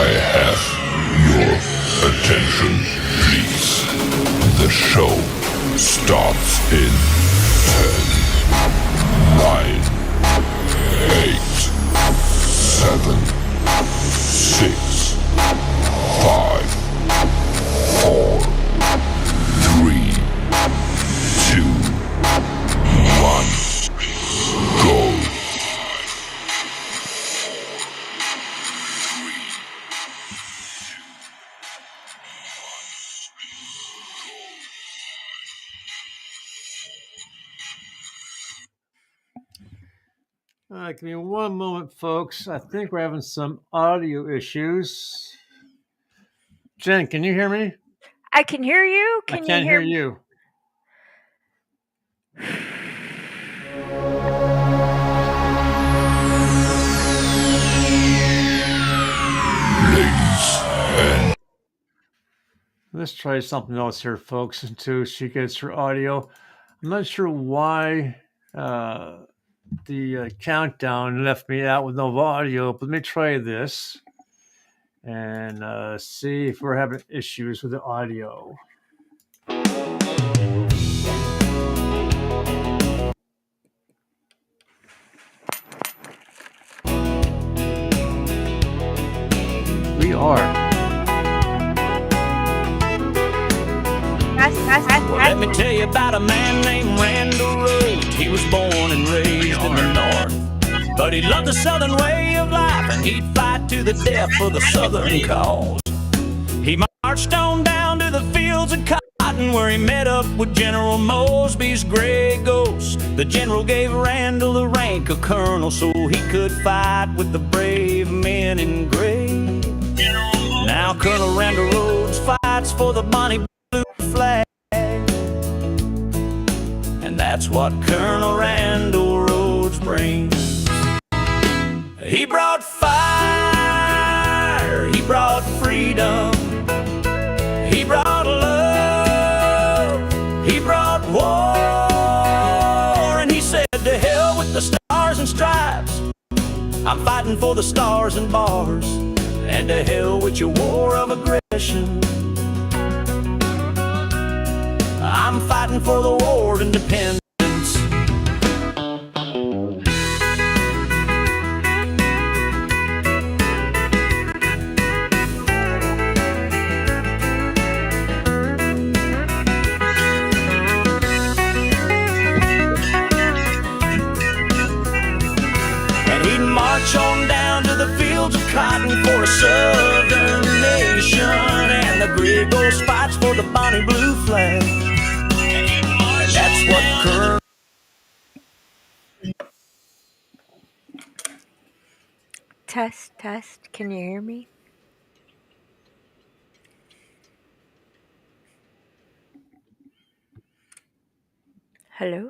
I have your attention, please. The show starts in 10, 9, 8, 7, 6, 5, 4, 3, 2, 1, go. Give me one moment, folks. I think we're having some audio issues. Jen, can you hear me? I can hear you. I can't hear you. Let's try something else here, folks, until she gets her audio. I'm not sure why the countdown left me out with no audio, but let me try this and see if we're having issues with the audio. We are. Well, let me tell you about a man named Randall Rhodes. He was born and raised in the North, but he loved the Southern way of life, and he'd fight to the death for the Southern cause. He marched on down to the fields of cotton, where he met up with General Mosby's gray ghost. The general gave Randall the rank of colonel so he could fight with the brave men in gray. Now Colonel Randall Rhodes fights for the bonnie blue flag, and that's what Colonel Randall Rhodes brings. He brought fire, he brought freedom, he brought love, he brought war, and he said, to hell with the stars and stripes, I'm fighting for the stars and bars, and to hell with your war of aggression, I'm fighting for the war of independence. And he'd march on down to the fields of cotton for a southern nation, and the gray ghost fights for the bonnie blue flag. That's what Colonel. Test. Can you hear me? Hello?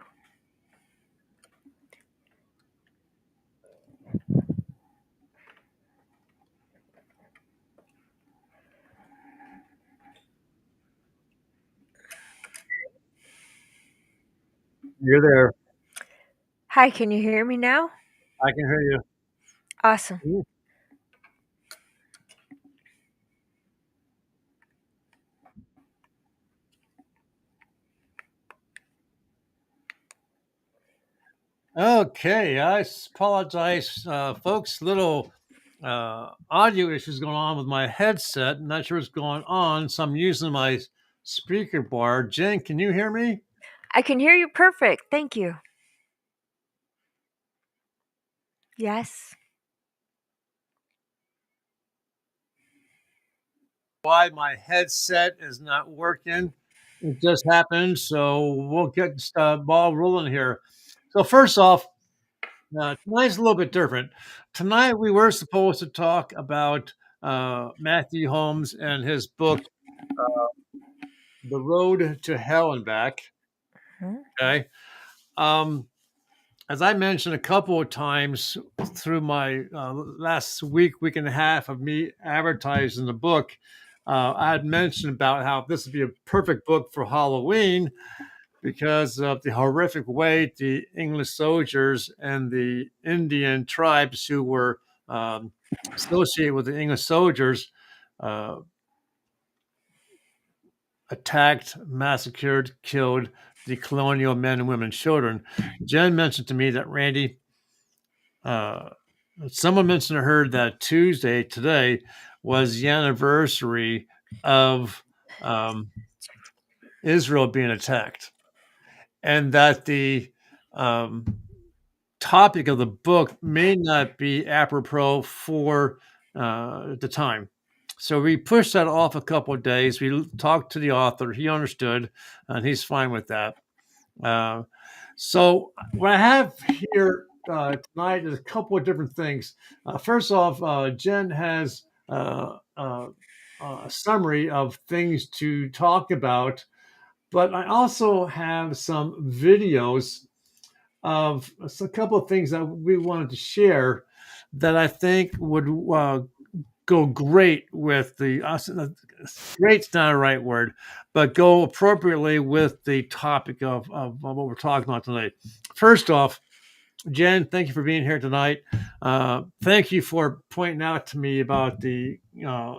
You're there. Hi, can you hear me now? I can hear you. Awesome. Okay, I apologize, folks. Little audio issues going on with my headset. Not sure what's going on, so I'm using my speaker bar. Jen, can you hear me? I can hear you perfect. Thank you. Yes. Why my headset is not working? It just happened, so we'll get the ball rolling here. So first off, tonight's a little bit different. Tonight we were supposed to talk about Matthew Holmes and his book, The Road to Hell and Back. Okay. As I mentioned a couple of times through my last week and a half of me advertising the book, I had mentioned about how this would be a perfect book for Halloween because of the horrific way the English soldiers and the Indian tribes who were associated with the English soldiers uh, attacked, massacred, killed the colonial men and women and children. Jenn mentioned to me that Randy, uh, someone mentioned to her that Tuesday, today, was the anniversary of Israel being attacked, and that the um, topic of the book may not be apropos for the time. So we pushed that off a couple of days. We talked to the author. He understood, and he's fine with that. So what I have here tonight is a couple of different things. First off, Jenn has a summary of things to talk about, but I also have some videos of a couple of things that we wanted to share that I think would go great with the great's not a right word, but go appropriately with the topic of what we're talking about tonight. First off, Jenn, thank you for being here tonight. Thank you for pointing out to me about the Yeah.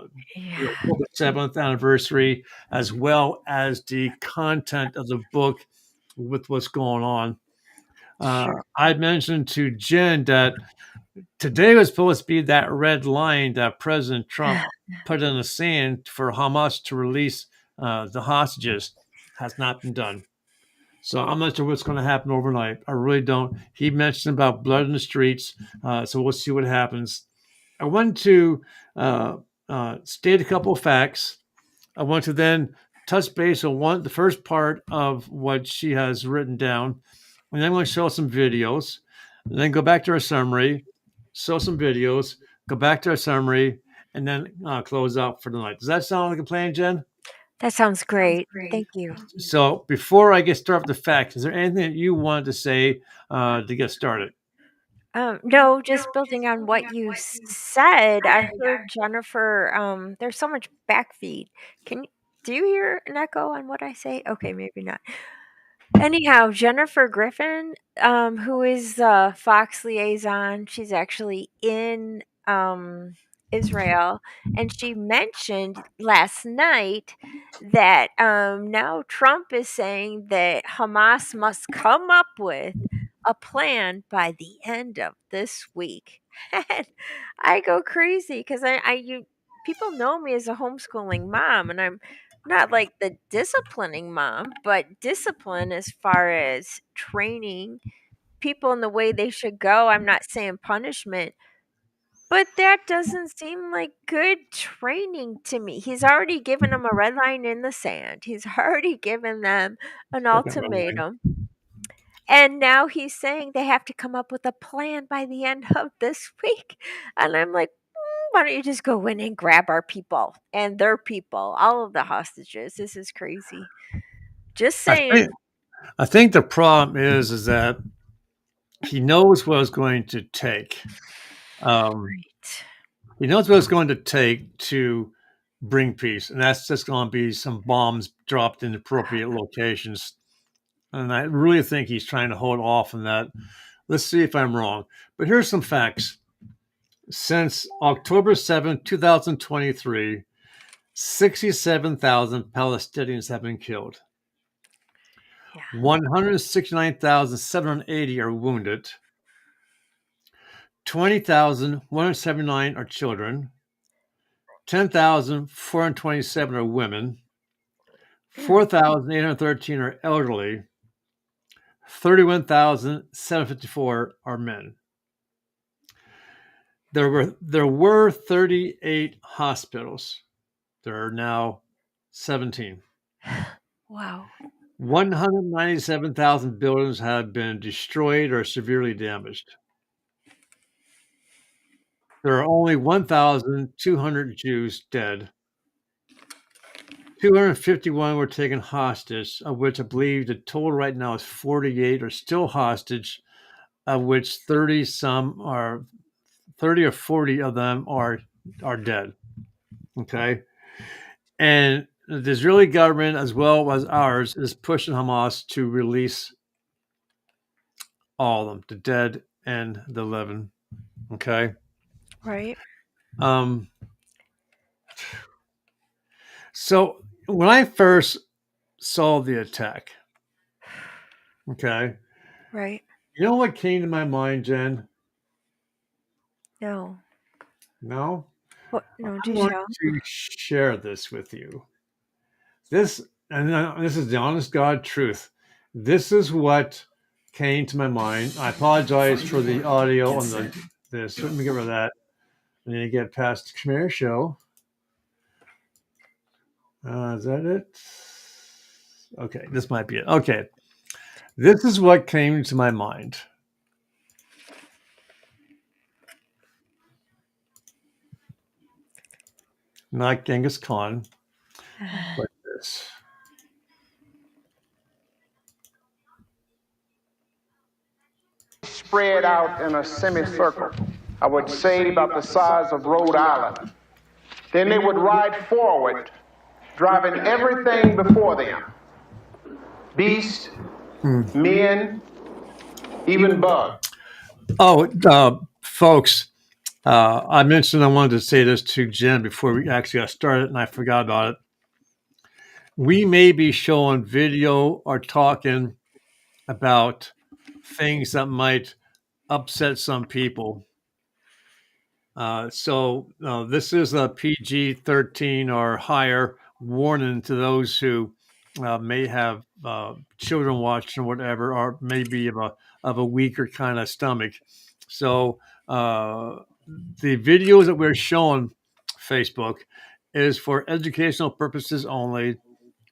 7th anniversary, as well as the content of the book with what's going on. Sure. I mentioned to Jenn that today was supposed to be that red line that President Trump put in the sand for Hamas to release the hostages. Has not been done. So I'm not sure what's going to happen overnight. I really don't. He mentioned about blood in the streets, so we'll see what happens. I want to state a couple of facts. I want to then touch base on the first part of what she has written down, and then I'm going to show some videos, and then go back to our summary, show some videos, go back to our summary, and then close out for the night. Does that sound like a plan, Jenn? That sounds great. Thank you. So before I get started with the facts, is there anything that you wanted to say to get started? No, just building on what you said. I heard Jennifer. There's so much backfeed. Do you hear an echo on what I say? Okay, maybe not. Anyhow, Jennifer Griffin, who is the Fox liaison, she's actually in Israel, and she mentioned last night that now Trump is saying that Hamas must come up with a plan by the end of this week. And I go crazy because people know me as a homeschooling mom, and I'm not like the disciplining mom, but discipline as far as training people in the way they should go. I'm not saying punishment, but that doesn't seem like good training to me. He's already given them a red line in the sand. He's already given them an Second red line. ultimatum. And now he's saying they have to come up with a plan by the end of this week. And I'm like, why don't you just go in and grab our people and their people, all of the hostages? This is crazy. Just saying. I think the problem is that he knows what it's going to take. He knows what it's going to take to bring peace, and that's just going to be some bombs dropped in appropriate locations. And I really think he's trying to hold off on that. Let's see if I'm wrong. But here's some facts. Since October 7th, 2023, 67,000 Palestinians have been killed. Yeah. 169,780 are wounded. 20,179 are children. 10,427 are women. 4,813 are elderly. 31,754 are men. There were 38 hospitals. There are now 17. Wow. 197,000 buildings have been destroyed or severely damaged. There are only 1,200 Jews dead. 251 were taken hostage, of which I believe the total right now is 48 are still hostage, of which 30 or 40 of them are dead. Okay. And the Israeli government, as well as ours, is pushing Hamas to release all of them, the dead and the living. Okay. Right. Um, so when I first saw the attack, okay, Right. you know what came to my mind, Jen? No. No, What? No. I Do want tell. to share this with you. This, and this is the honest God truth. This is what came to my mind. I apologize for the audio on this. Let me get rid of that. And then you get past the Khmer show. Is that it? Okay, this might be it. Okay, this is what came to my mind. Not Genghis Khan, but this. Spread out in a semicircle, I would say about the size of Rhode Island. Then they would ride forward, driving everything before them. Beasts, men, even bugs. Oh, folks, I mentioned I wanted to say this to Jen before we actually got started, and I forgot about it. We may be showing video or talking about things that might upset some people. So this is a PG-13 or higher warning to those who may have children watching or whatever, or maybe of a weaker kind of stomach. So the videos that we're showing Facebook is for educational purposes only.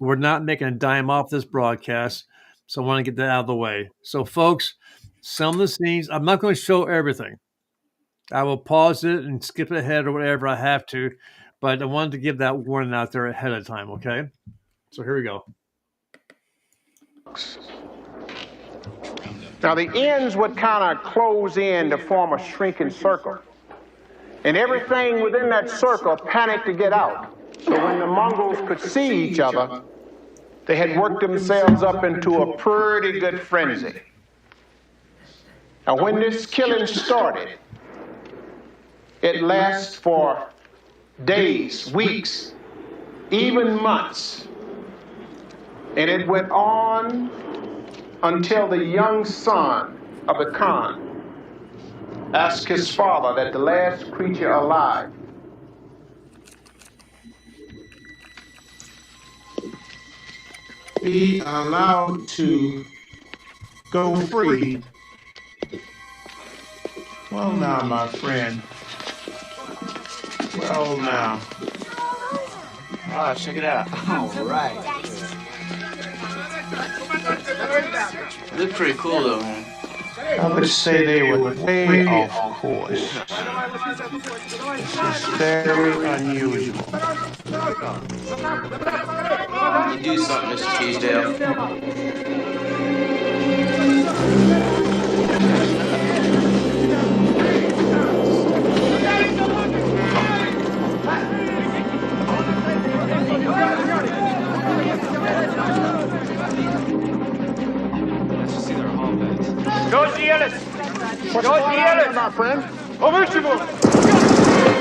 We're not making a dime off this broadcast, so I want to get that out of the way. So, folks, some of the scenes, I'm not going to show everything. I will pause it and skip ahead or whatever I have to, but I wanted to give that warning out there ahead of time, okay? So here we go. Now the ends would kind of close in to form a shrinking circle. And everything within that circle panicked to get out. So when the Mongols could see each other, they had worked themselves up into a pretty good frenzy. Now when this killing started, it lasts for days, weeks, even months. And it went on until the young son of the Khan asked his father, that the last creature alive, be allowed to go free. Well now, my friend. Well now. Oh, check it out. All right. Look pretty cool though, man. I would say they were way off course. This is very unusual. You do something, Mr. Teasdale. What's going on, my friend? Come on, let's go!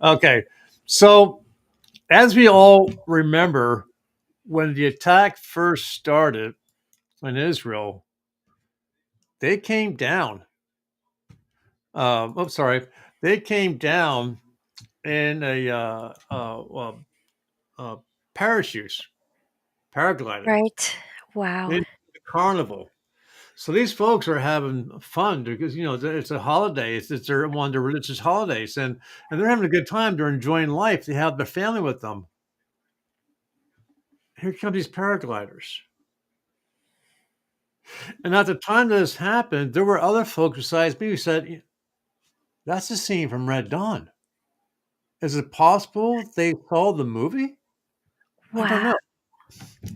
Okay, so as we all remember, when the attack first started in Israel, they came down. Sorry, they came down in a parachutes, paragliding Right. Wow. in the carnival. So these folks are having fun because it's a holiday. It's their one of their religious holidays, and they're having a good time. They're enjoying life. They have their family with them. here come these paragliders. And at the time that this happened, there were other folks besides me who said, that's the scene from Red Dawn. Is it possible they saw the movie? I don't Wow. know.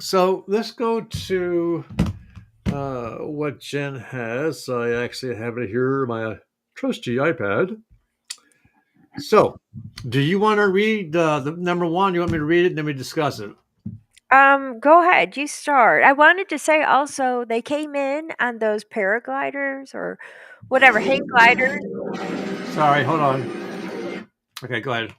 So let's go to what Jen has. I actually have it here, my trusty iPad. So, do you want to read the number one? You want me to read it and then we discuss it? Go ahead, you start. I wanted to say also they came in on those paragliders or whatever, hang gliders. Sorry, hold on. Okay, go ahead.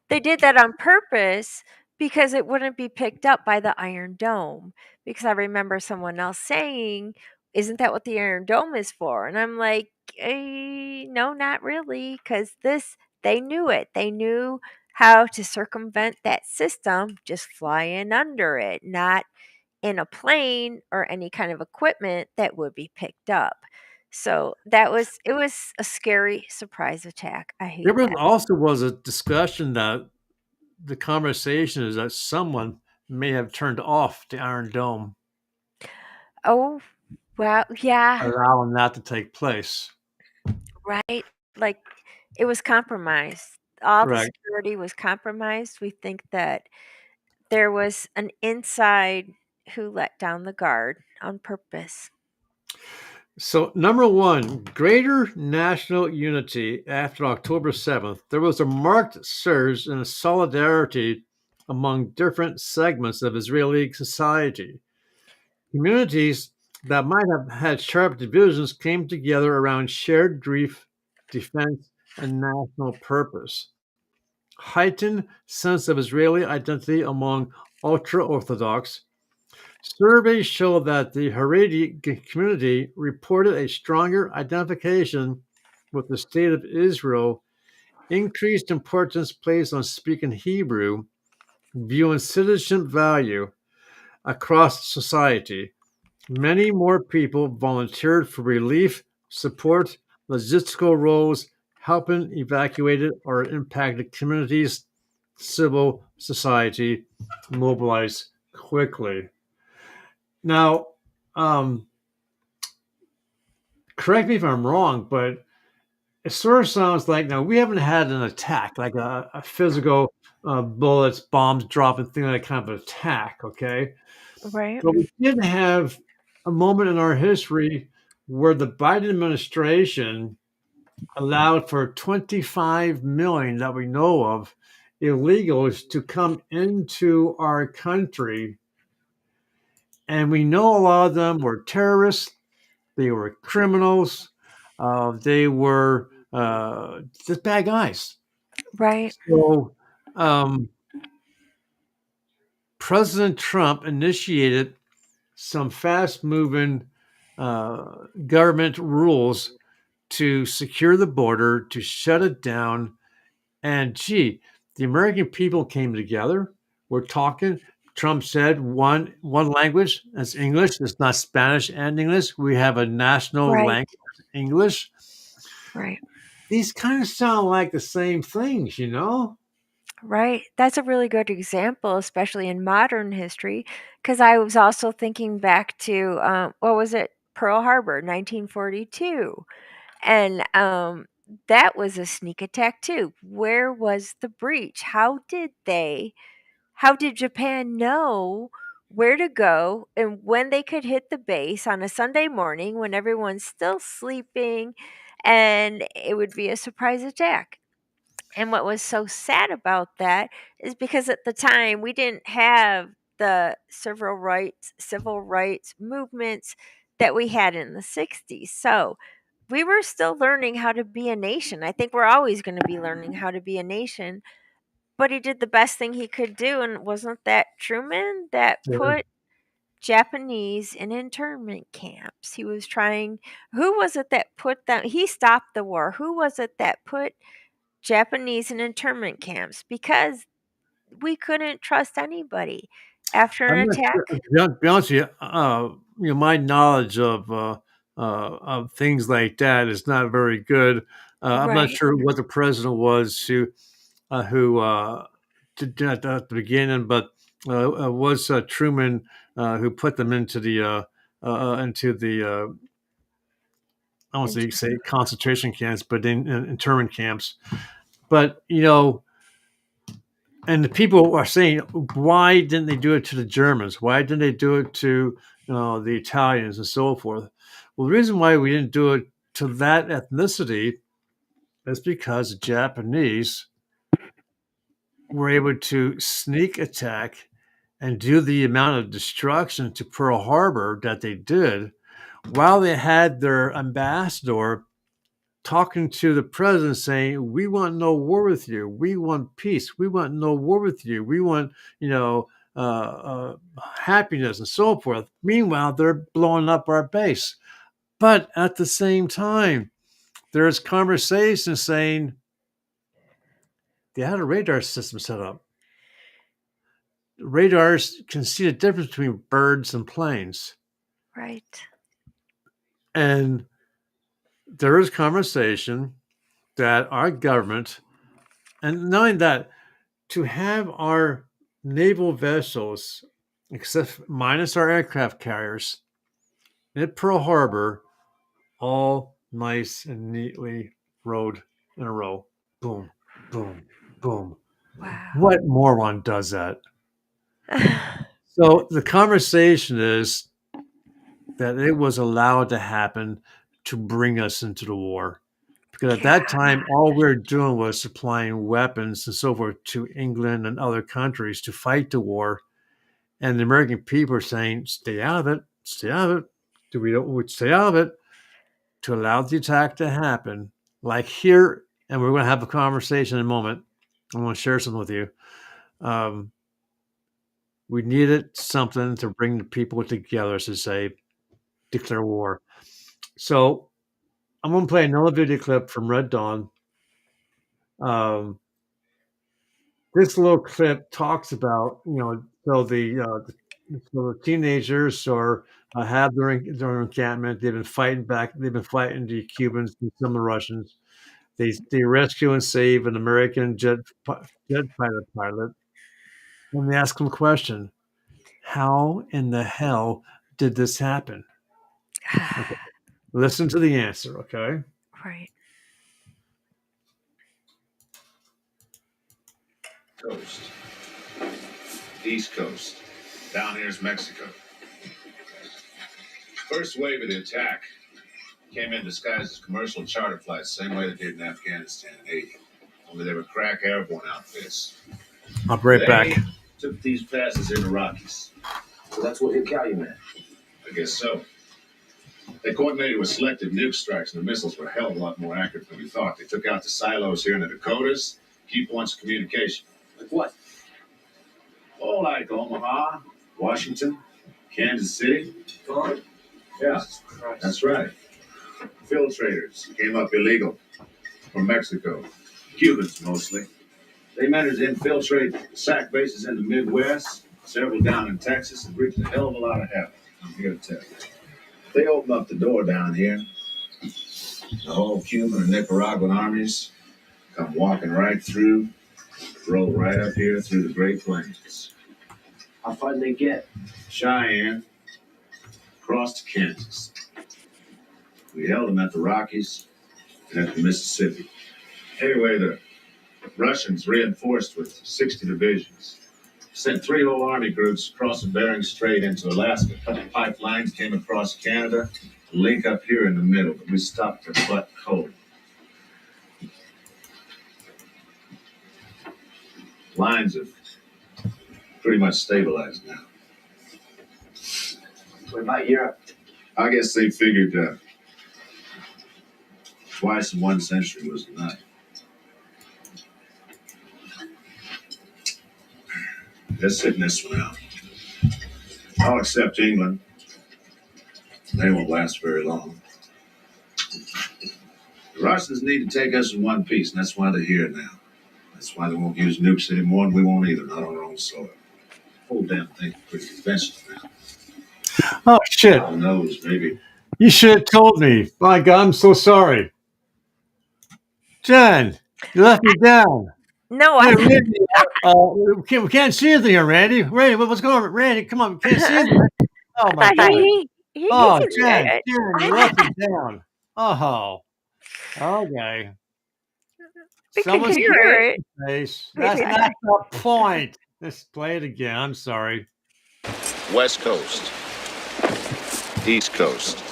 They did that on purpose because it wouldn't be picked up by the Iron Dome. Because I remember someone else saying, "Isn't that what the Iron Dome is for?" And I'm like, no, not really, because this they knew it. They knew how to circumvent that system, just flying under it, not in a plane or any kind of equipment that would be picked up. So it was a scary surprise attack. I hate There was that. also was a discussion that the conversation is that someone may have turned off the Iron Dome, Oh, well, yeah, allowing that to take place. right. Like it was compromised. All the Right. security was compromised. We think that there was an inside who let down the guard on purpose. So, number one, greater national unity after October 7th. There was a marked surge in solidarity among different segments of Israeli society. Communities that might have had sharp divisions came together around shared grief, defense, and national purpose. Heightened sense of Israeli identity among ultra Orthodox. Surveys show that the Haredi community reported a stronger identification with the state of Israel, increased importance placed on speaking Hebrew, viewing citizenship value across society. Many more people volunteered for relief, support, logistical roles, helping evacuated or impacted communities. Civil society mobilized quickly. Now, um, correct me if I'm wrong, but it sort of sounds like now we haven't had an attack, like a physical bullets, bombs dropping thing, like kind of attack, okay? Right, But we did have a moment in our history where the Biden administration allowed for 25 million that we know of illegals to come into our country. And we know a lot of them were terrorists, they were criminals, they were just bad guys. right, So um, President Trump initiated some fast moving government rules to secure the border, to shut it down. And gee, the American people came together. We're talking. Trump said one language, that's English. It's not Spanish and English. We have a national right, language, English. right, These kind of sound like the same things, you know? right. That's a really good example, especially in modern history, because I was also thinking back to what was it, Pearl Harbor, 1942. And that was a sneak attack too. Where was the breach? How did Japan know where to go and when they could hit the base on a Sunday morning when everyone's still sleeping and it would be a surprise attack? And what was so sad about that is because at the time we didn't have the civil rights movements that we had in the 60s. So we were still learning how to be a nation. I think we're always going to be learning how to be a nation. But he did the best thing he could do. And wasn't that Truman that Yeah. put Japanese in internment camps? He was trying, who was it that put them? He stopped the war. Who was it that put Japanese in internment camps? Because we couldn't trust anybody after I'm an not sure. attack. Be honest with you, my knowledge of things like that is not very good. I'm not Right. sure what the president was who did at the beginning, but was Truman who put them into the I don't want to say concentration camps, but in internment camps. But and the people are saying, why didn't they do it to the Germans? Why didn't they do it to the Italians and so forth? Well, the reason why we didn't do it to that ethnicity is because the Japanese were able to sneak attack and do the amount of destruction to Pearl Harbor that they did while they had their ambassador talking to the president saying, we want no war with you. We want peace. We want no war with you. We want, happiness and so forth. Meanwhile, they're blowing up our base. But at the same time, there's conversation saying they had a radar system set up. Radars can see the difference between birds and planes. Right. And there is conversation that our government, and knowing that to have our naval vessels, except minus our aircraft carriers, at Pearl Harbor, all nice and neatly rowed in a row. Boom, boom, boom. Wow. What moron does that? So the conversation is that it was allowed to happen to bring us into the war. Because at that time, all we were doing was supplying weapons and so forth to England and other countries to fight the war. And the American people are saying, stay out of it, stay out of it. We stay out of it to allow the attack to happen. Like here, and we're going to have a conversation in a moment. I'm going to share something with you. We needed something to bring the people together to say, declare war. So I'm going to play another video clip from Red Dawn. This little clip talks about, so the teenagers have their encampment. They've been fighting back. They've been fighting the Cubans and some of the Russians. They rescue and save an American jet pilot, and they ask him a question: how in the hell did this happen? Okay. Listen to the answer, okay? Right. Coast. East Coast. Down here's Mexico. First wave of the attack came in disguised as commercial charter flights, same way they did in Afghanistan in 80. Only they were crack airborne outfits. I'll be right back. Took these passes in the Rockies. So that's what hit Calumet. I guess so. They coordinated with selective nuke strikes, and the missiles were a hell of a lot more accurate than we thought. They took out the silos here in the Dakotas, key points of communication. Like what? Oh, like Omaha, Washington, Kansas City. Gone? Yeah, that's right. Filtrators came up illegal from Mexico. Cubans, mostly. They managed to infiltrate SAC bases in the Midwest, several down in Texas, and wreaked a hell of a lot of havoc. I'm here to tell you. They opened up the door down here. The whole Cuban and Nicaraguan armies come walking right through, roll right up here through the Great Plains. How far did they get? Cheyenne, across to Kansas. We held them at the Rockies and at the Mississippi. Anyway, the Russians reinforced with 60 divisions. Sent 3 whole army groups across the Bering Strait into Alaska. A couple pipelines came across Canada, a link up here in the middle, but we stopped their butt cold. Lines have pretty much stabilized now. What about Europe? I guess they figured twice in 1 century was enough. They're sitting this one out. I'll accept England. They won't last very long. The Russians need to take us in one piece, and that's why they're here now. That's why they won't use nukes anymore, and we won't either, not on our own soil. The whole damn thing's pretty conventional now. Oh, shit. Who knows, maybe. You should have told me. My God, I'm so sorry. Jenn, you left me down. No, Hey, I Randy, we can't see anything here, Randy. Randy, what's going on? Randy, come on, we can't see anything. Oh my thought God. he Oh, can read Jen, it. you left it down. Oh, okay. We can Someone's hear it. face. That's Maybe I not the point. Let's play it again. I'm sorry. West Coast, East Coast.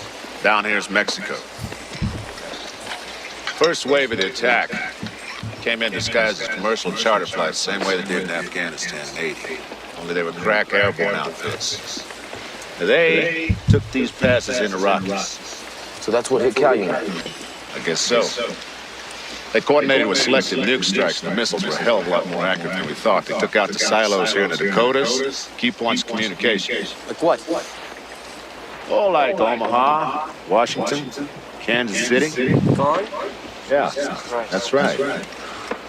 Down here's Mexico. First wave of the attack came in disguised as commercial charter flights, same way they did in Afghanistan in '80. Only they were crack airborne outfits. They took these passes into Rockies. So that's what hit Calumet. I guess so. They coordinated with selective nuke strikes, and the missiles were a hell of a lot more accurate than we thought. They took out the silos here in the Dakotas, key points of communication. Like what? Oh, like Omaha, Washington, Kansas City. Gone? Yeah, that's right.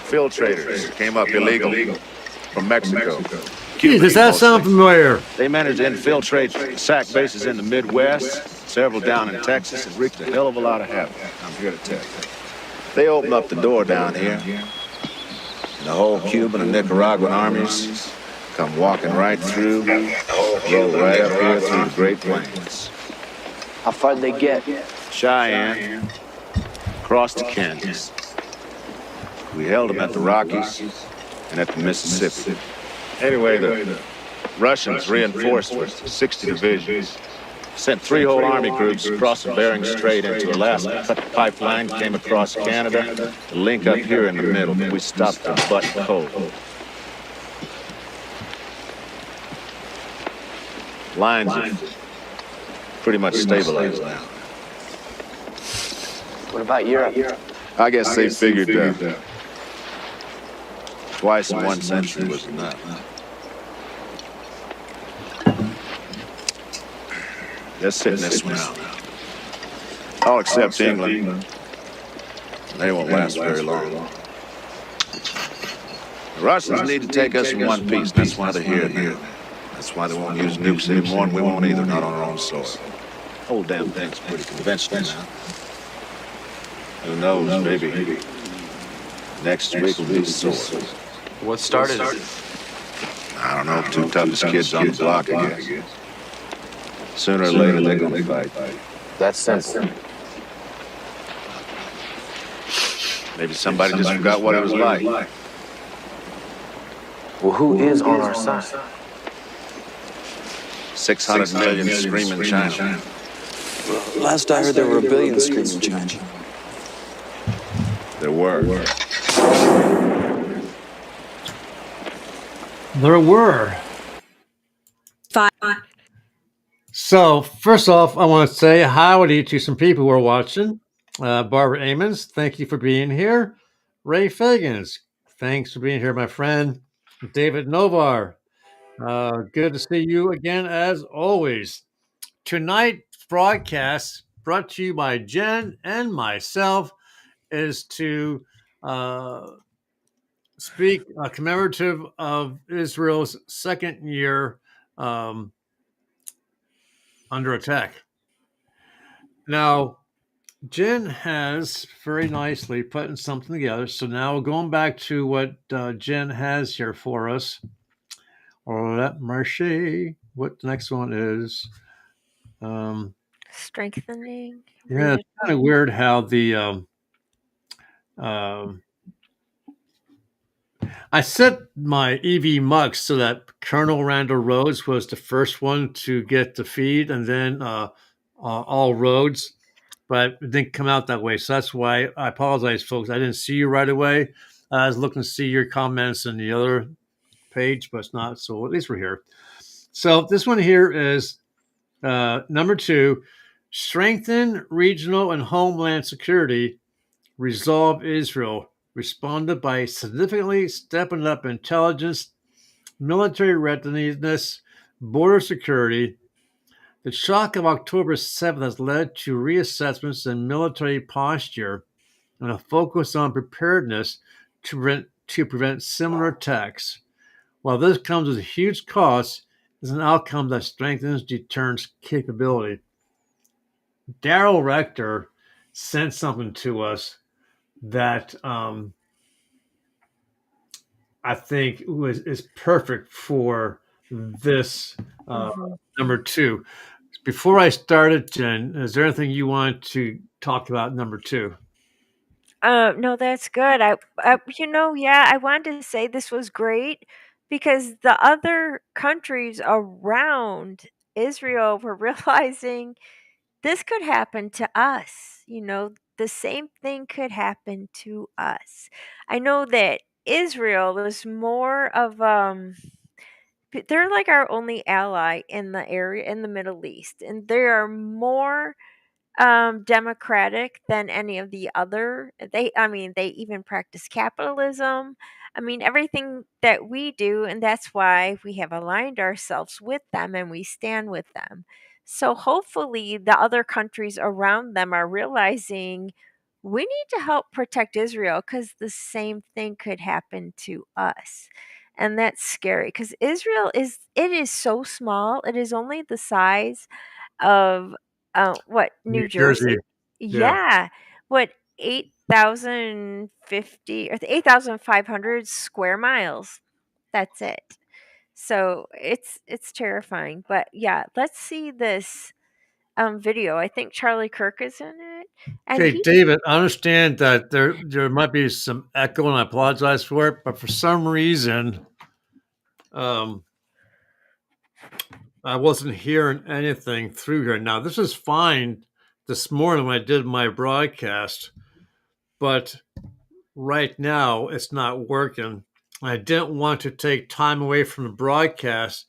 Filtrators came up illegal from Mexico. Gee, does that sound familiar? They managed to infiltrate SAC bases in the Midwest, several down in Texas, and wreaked a hell of a lot of havoc. I'm here to tell you. They opened up the door down here, and the whole Cuban and Nicaraguan armies come walking right through, roll right up here through the Great Plains. How far did they get? Cheyenne, across to Kansas. We held them at the Rockies and at the Mississippi. Anyway, the Russians reinforced with 60 divisions. Sent 3 whole army groups across the Bering Strait into Alaska, cut the pipeline, came across Canada, to link up here in the middle. We stopped the butt cold. Lines are pretty much stabilized now. What about Europe? I guess they figured twice in 1 century was enough. They're sitting this one out. All except England. They won't last very long. The Russians need to take us in one piece. That's why they're here. That's why they won't use nukes anymore, and we won't either, not on our own soil. The whole damn thing's pretty conventional now. Who knows, maybe next week will be sore. What started it? I don't know, 2 toughest kids on the block, I guess. Sooner or later, they're gonna fight. That's simple. Maybe somebody just forgot what it was like. Well, who is on our side? 600 million screaming China. Last I heard, there were a billion screaming China. There were. There were. 5. So, first off, I want to say howdy to some people who are watching. Barbara Amons, thank you for being here. Ray Fagans, thanks for being here, my friend. David Novar, good to see you again, as always. Tonight's broadcast, brought to you by Jen and myself, is to speak commemorative of Israel's second year under attack. Now, Jen has very nicely put something together. So now going back to what Jen has here for us. Let Marche, what the next one is. Strengthening. Yeah, it's kind of weird how the I set my EV mux so that Col Randall Rhodes was the first one to get the feed, and then all roads, but it didn't come out that way. So that's why I apologize, folks. I didn't see you right away. I was looking to see your comments in the other page, but it's not. So at least we're here. So this one here is number 2, strengthen regional and homeland security, resolve Israel. Responded by significantly stepping up intelligence, military readiness, border security. The shock of October 7th has led to reassessments in military posture and a focus on preparedness to prevent similar attacks. While this comes with a huge cost, it's an outcome that strengthens deterrence capability. Daryl Rector sent something to us that I think is perfect for this Mhm. number two. Before I started, Jen, is there anything you want to talk about number two? No, that's good. Yeah, I wanted to say this was great because the other countries around Israel were realizing this could happen to us. The same thing could happen to us. I know that Israel is more of they're like our only ally in the area in the Middle East, and they are more democratic than any of the other. They even practice capitalism. Everything that we do, and that's why we have aligned ourselves with them and we stand with them. So hopefully the other countries around them are realizing we need to help protect Israel because the same thing could happen to us. And that's scary because Israel is so small. It is only the size of what, New New Jersey. Jersey? Yeah. Yeah. What, 8,050 or 8,500 square miles. That's it. So it's terrifying. But yeah, let's see this video. I think Charlie Kirk is in it. And Okay, he David, I understand that there might be some echo, and I apologize for it, but for some reason, um, I wasn't hearing anything through here. Now, this is fine this morning when I did my broadcast, but right now it's not working. I didn't want to take time away from the broadcast.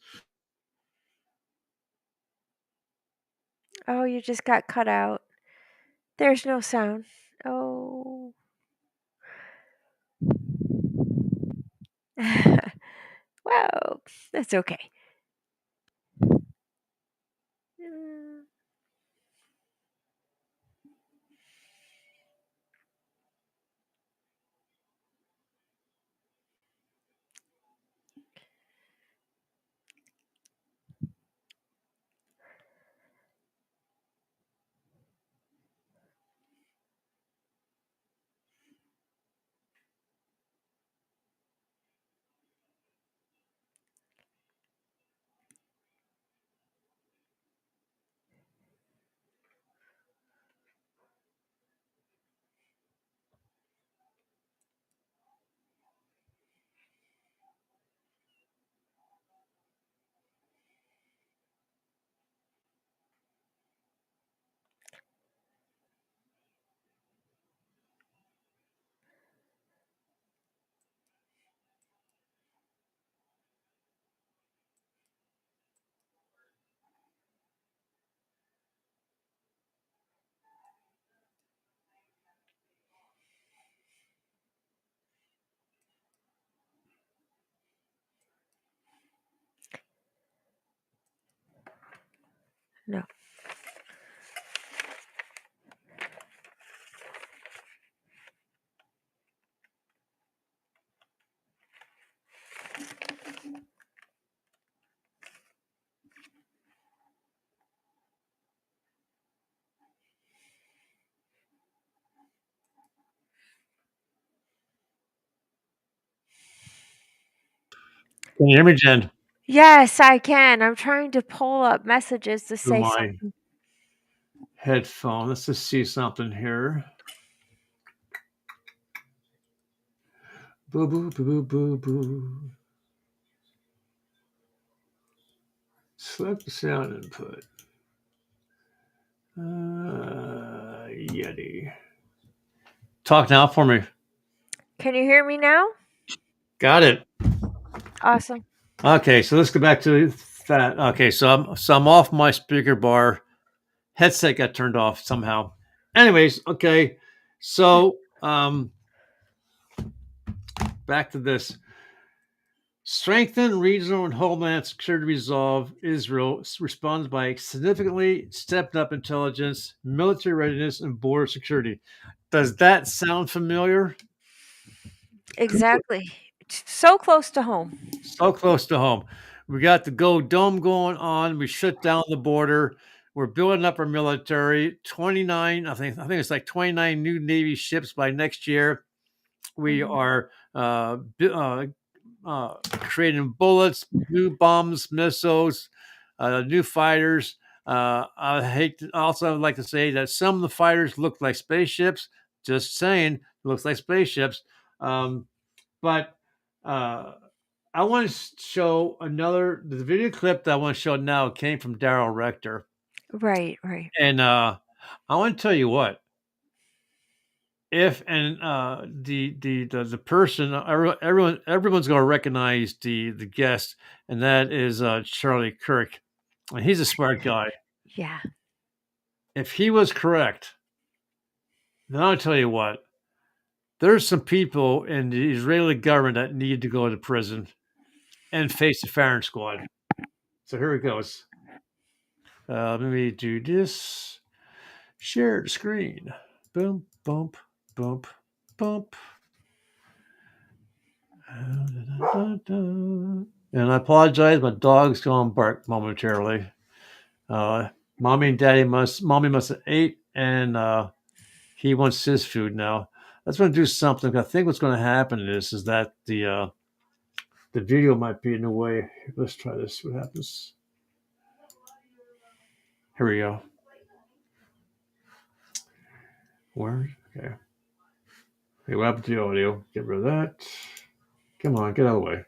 Oh, you just got cut out. There's no sound. Oh. Well, that's okay. Mm. No. Can you hear me, Jen? Yes, I can. I'm trying to pull up messages to Through say my something. headphone. Let's just see something here. Boo, boo, boo, boo, boo, boo. Select the sound input. Yeti. Talk now for me. Can you hear me now? Got it. Awesome. Okay, so let's go back to that. Okay, so I'm off my speaker bar. Headset got turned off somehow. Anyways, okay. So back to this. Strengthen regional and homeland security resolve. Israel responds by significantly stepped up intelligence, military readiness, and border security. Does that sound familiar? Exactly. So close to home. So close to home. We got the Go Dome going on. We shut down the border. We're building up our military. 29, I think it's like 29 new Navy ships by next year. We Mhm. are creating bullets, new bombs, missiles, new fighters. I'd like to say that some of the fighters look like spaceships. Just saying, looks like spaceships. But I want to show the video clip that I want to show now came from Daryl Rector. Right. And I want to tell you what, the person, everyone's going to recognize the guest, and that is Charlie Kirk. And he's a smart guy. Yeah. If he was correct, then I'll tell you what, there's some people in the Israeli government that need to go to prison and face the firing squad. So here it goes. Let me do this. Share the screen. Boom, bump, bump, bump. And I apologize, my dog's going to bark momentarily. Mommy must have ate, and he wants his food now. Let's going to do something. I think what's going to happen is that the video might be in the way. Let's try this. What happens? Here we go. Where? Okay. Okay, what happened to the audio? Get rid of that. Come on, get out of the way.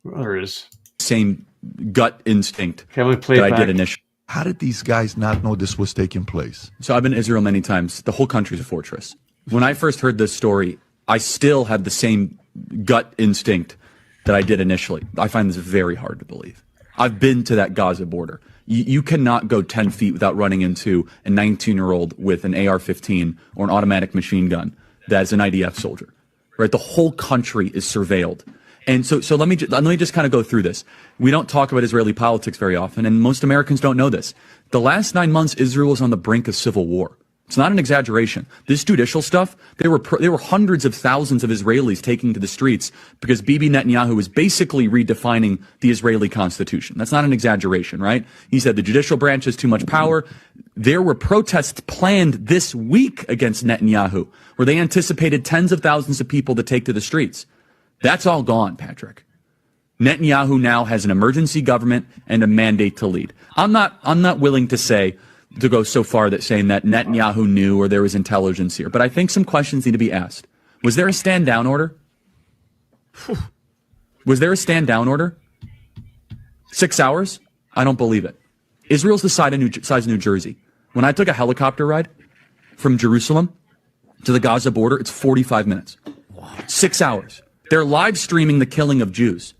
There it is. Same gut instinct Can we play that it I did back? initially. How did these guys not know this was taking place? So I've been to Israel many times. The whole country's a fortress. When I first heard this story, I still had the same gut instinct that I did initially. I find this very hard to believe. I've been to that Gaza border. You cannot go 10 feet without running into a 19-year-old with an AR-15 or an automatic machine gun that is an IDF soldier. Right? The whole country is surveilled. And so let me just kind of go through this. We don't talk about Israeli politics very often, and most Americans don't know this. The last 9 months, Israel was on the brink of civil war. It's not an exaggeration. This judicial stuff, there were hundreds of thousands of Israelis taking to the streets because Bibi Netanyahu was basically redefining the Israeli constitution. That's not an exaggeration, right? He said the judicial branch has too much power. There were protests planned this week against Netanyahu, where they anticipated tens of thousands of people to take to the streets. That's all gone, Patrick. Netanyahu now has an emergency government and a mandate to lead. I'm not willing to go so far that saying that Netanyahu knew or there was intelligence here, but I think some questions need to be asked. Was there a stand down order? Was there a stand down order? 6 hours? I don't believe it. Israel's the size of New Jersey. When I took a helicopter ride from Jerusalem to the Gaza border, it's 45 minutes. 6 hours. They're live streaming the killing of Jews.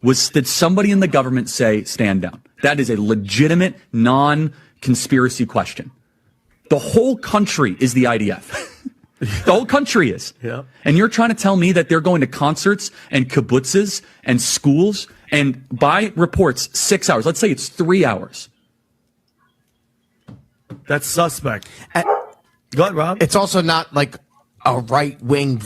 Did somebody in the government say stand down? That is a legitimate, non-conspiracy question. The whole country is the IDF. The whole country is. Yeah. And you're trying to tell me that they're going to concerts and kibbutzes and schools and by reports 6 hours. Let's say it's 3 hours. That's suspect. Go ahead, Rob. It's also not like a right-wing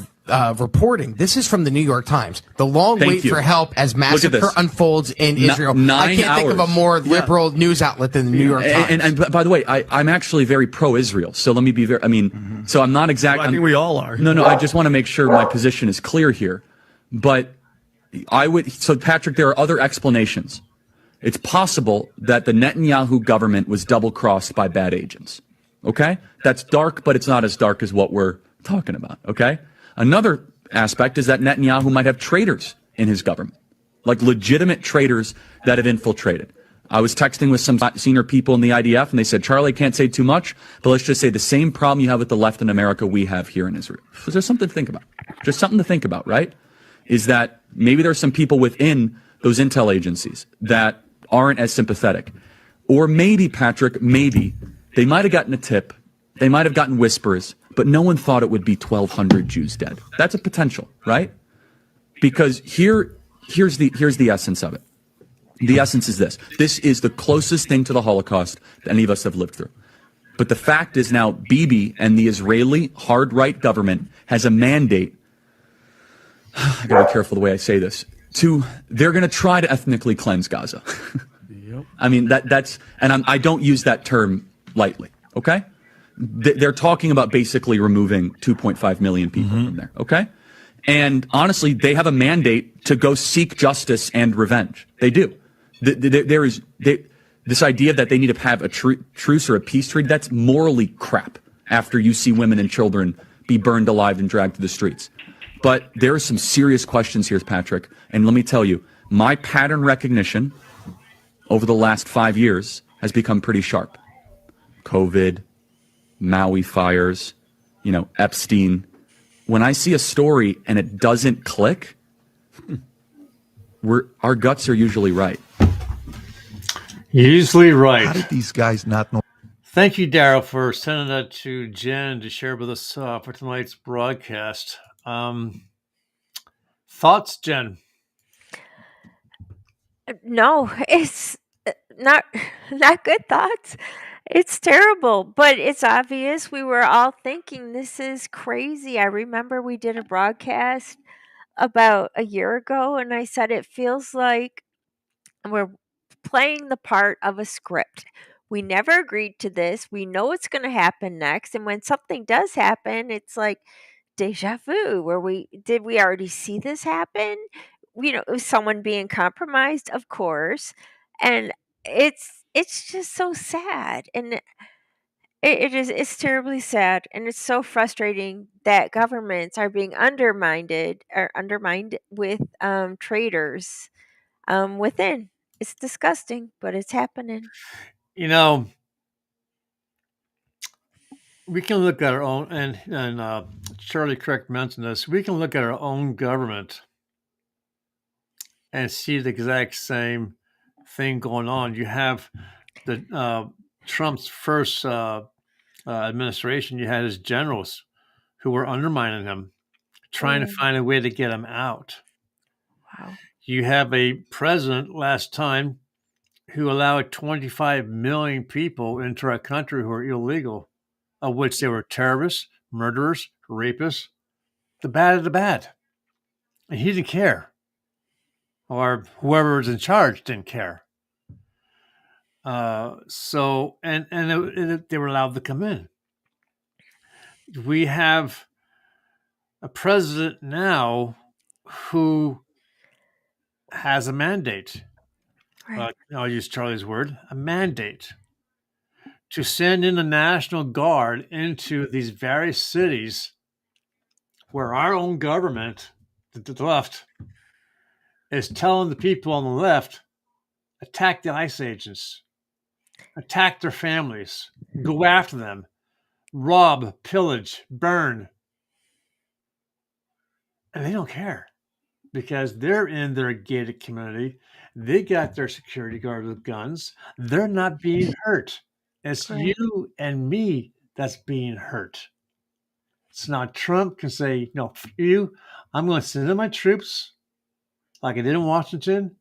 reporting. This is from the New York Times. The long wait for help as massacre unfolds in Israel. 9 I can't think of a more liberal news outlet than the New York Times. And by the way, I'm actually very pro-Israel. So let me be very, so I'm not exactly. Well, I think we all are. No, I just want to make sure my position is clear here. But so Patrick, there are other explanations. It's possible that the Netanyahu government was double-crossed by bad agents. Okay? That's dark, but it's not as dark as what we're talking about. Okay? Another aspect is that Netanyahu might have traitors in his government, like legitimate traitors that have infiltrated. I was texting with some senior people in the IDF, and they said, Charlie, I can't say too much, but let's just say the same problem you have with the left in America we have here in Israel. So there's something to think about. Just something to think about, right? Is that maybe there's some people within those intel agencies that aren't as sympathetic. Or maybe, Patrick, they might have gotten a tip. They might have gotten whispers, but no one thought it would be 1,200 Jews dead. That's a potential, right? Because here's the essence of it. The essence is this. This is the closest thing to the Holocaust that any of us have lived through. But the fact is now Bibi and the Israeli hard right government has a mandate. I gotta be careful the way I say this. They're gonna try to ethnically cleanse Gaza. Yep. I mean, I don't use that term lightly, okay? They're talking about basically removing 2.5 million people from there, okay? And honestly, they have a mandate to go seek justice and revenge. They do. This idea that they need to have a truce or a peace treaty, that's morally crap after you see women and children be burned alive and dragged to the streets. But there are some serious questions here, Patrick. And let me tell you, my pattern recognition over the last 5 years has become pretty sharp. COVID, Maui fires, Epstein. When I see a story and it doesn't click, our guts are usually right. Usually right. How did these guys not know? Thank you, Daryl, for sending that to Jenn to share with us for tonight's broadcast. Thoughts, Jenn? No, it's not good thoughts. It's terrible, but it's obvious. We were all thinking this is crazy. I remember we did a broadcast about a year ago, and I said it feels like we're playing the part of a script. We never agreed to this. We know what's going to happen next, and when something does happen, it's like deja vu. Where we already see this happen? Someone being compromised, of course, and it's just so sad, and it's terribly sad, and it's so frustrating that governments are being undermined with traitors within. It's disgusting, but it's happening. We can look at our own, and Charlie Kirk mentioned this. We can look at our own government and see the exact same thing going on. You have the Trump's first administration. You had his generals who were undermining him, trying to find a way to get him out. Wow. You have a president last time who allowed 25 million people into our country who are illegal, of which they were terrorists, murderers, rapists, the bad of the bad. And he didn't care. Or whoever was in charge didn't care. They were allowed to come in. We have a president now who has a mandate. Right. I'll use Charlie's word, a mandate to send in the National Guard into these various cities where our own government, the left, is telling the people on the left, attack the ICE agents, attack their families, go after them, rob, pillage, burn. And they don't care because they're in their gated community. They got their security guards with guns. They're not being hurt. It's you and me that's being hurt. It's not Trump can say, no, you, I'm going to send in my troops like I did in Washington.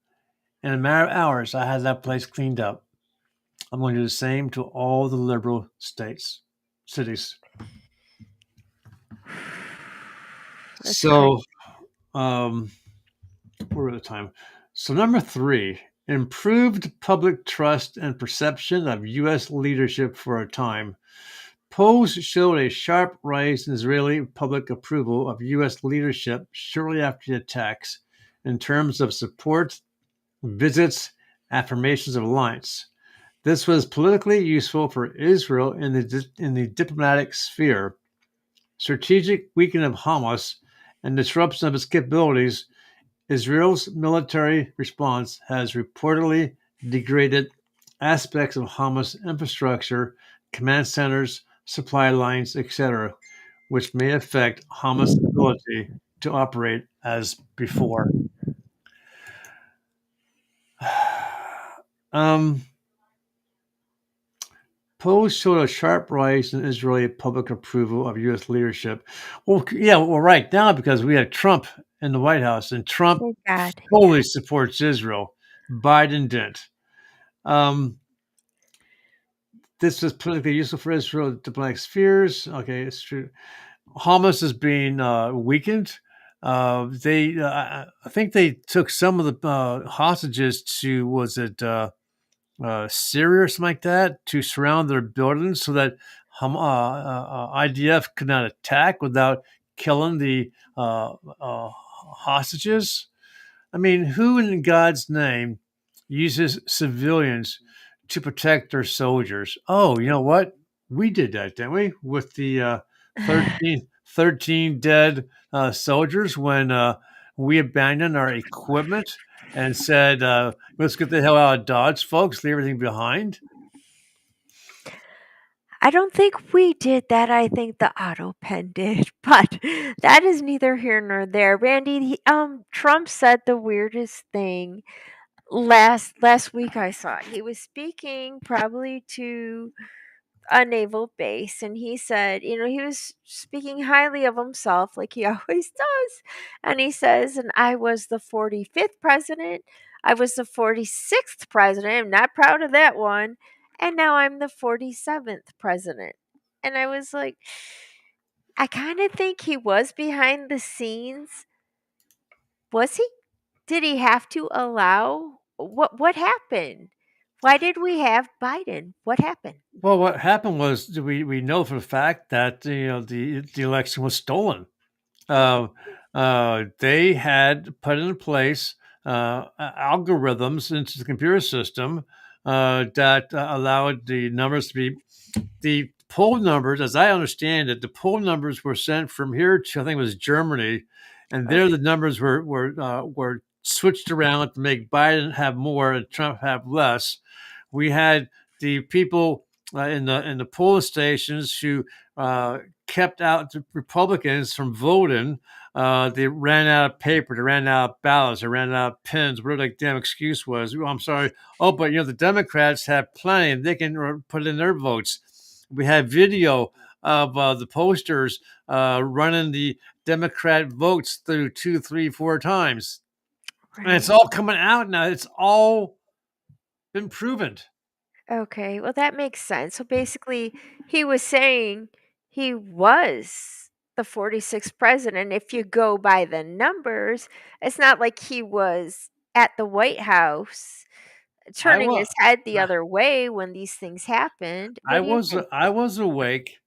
In a matter of hours, I had that place cleaned up. I'm going to do the same to all the liberal cities. So, we're at the time. So, number 3, improved public trust and perception of U.S. leadership for a time. Polls showed a sharp rise in Israeli public approval of U.S. leadership shortly after the attacks in terms of support, visits, affirmations of alliance. This was politically useful for Israel in the diplomatic sphere. Strategic weakening of Hamas and disruption of its capabilities, Israel's military response has reportedly degraded aspects of Hamas infrastructure, command centers, supply lines, etc., which may affect Hamas' ability to operate as before. Polls showed a sharp rise in Israeli public approval of U.S. leadership. Well, right now because we had Trump in the White House, and Trump fully supports Israel. Biden didn't. This is politically useful for Israel diplomatic spheres. Okay, it's true. Hamas is being weakened. I think they took some of the hostages to, was it Syria or something like that, to surround their buildings so that IDF could not attack without killing the hostages. I mean, who in God's name uses civilians to protect their soldiers? Oh, you know what? We did that, didn't we? With the 13 dead soldiers when we abandoned our equipment and said, let's get the hell out of Dodge, folks, leave everything behind. I don't think we did that. I think the auto pen did, but that is neither here nor there. Randy, Trump said the weirdest thing last week. I saw it. He was speaking probably to a naval base, and he said, he was speaking highly of himself like he always does, and he says, and I was the 45th president, I was the 46th president, I'm not proud of that one, and now I'm the 47th president. And I was like, I kind of think he was behind the scenes. Was he? Did he have to allow what happened? Why did we have Biden? What happened? Well, what happened was we know for a fact that the election was stolen. They had put in place algorithms into the computer system that allowed the numbers to be the poll numbers. As I understand it, the poll numbers were sent from here to I think it was Germany, and there the numbers were switched around to make Biden have more and Trump have less. We had the people in the polling stations who kept out the Republicans from voting. They ran out of paper, they ran out of ballots, they ran out of pens, whatever the damn excuse was. Oh, I'm sorry. Oh, but the Democrats have plenty, and they can put in their votes. We had video of the posters running the Democrat votes through 2, 3, 4 times. Right. And it's all coming out now. It's all been proven. Okay, well, that makes sense. So basically, he was saying he was the 46th president. If you go by the numbers, it's not like he was at the White House turning his head the other way when these things happened. I was awake,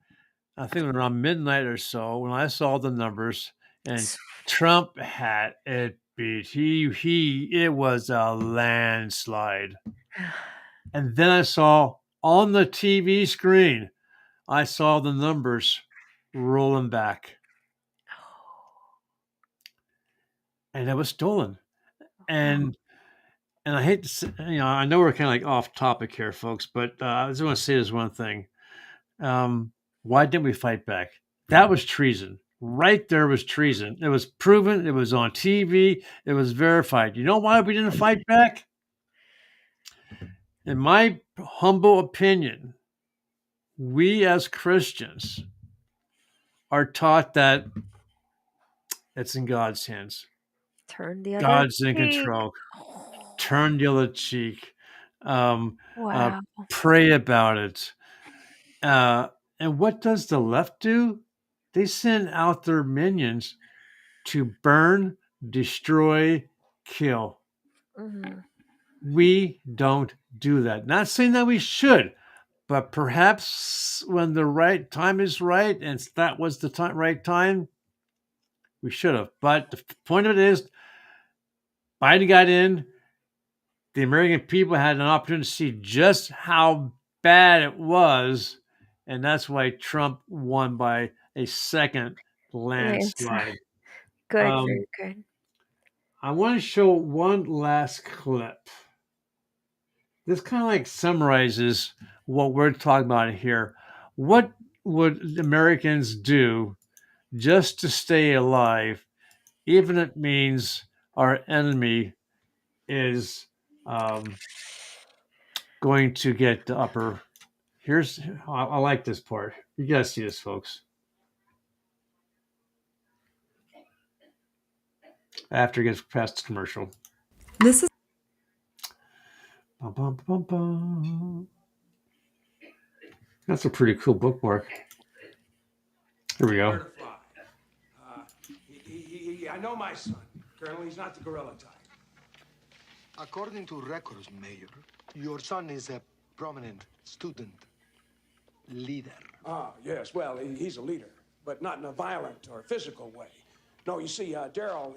I think around midnight or so, when I saw the numbers, and Trump had it beat. It was a landslide. And then I saw on the TV screen, I saw the numbers rolling back. And it was stolen. And I hate to say, I know we're kind of like off topic here, folks, but I just want to say this one thing. Why didn't we fight back? That was treason. Right there was treason. It was proven. It was on TV. It was verified. You know why we didn't fight back? In my humble opinion, we as Christians are taught that it's in God's hands. Turn the other God's in cheek. control. Turn the other cheek. Wow. Pray about it. And what does the left do? They send out their minions to burn, destroy, kill. Mm-hmm. We don't do that. Not saying that we should, but perhaps when the right time is right, and that was the right time, we should have. But the point of it is, Biden got in. The American people had an opportunity to see just how bad it was, and that's why Trump won by a second landslide. Good, very good. I want to show one last clip. This kind of like summarizes what we're talking about here. What would Americans do just to stay alive, even if it means our enemy is going to get the upper? I like this part. You guys see this, folks. After it gets past the commercial. This is Bum, bum, bum, bum. That's a pretty cool bookmark. Here we go. I know my son. Colonel, he's not the gorilla type. According to records, Mayor, your son is a prominent student leader. Ah, yes. Well, he's a leader. but not in a violent or physical way. No, you see, Daryl,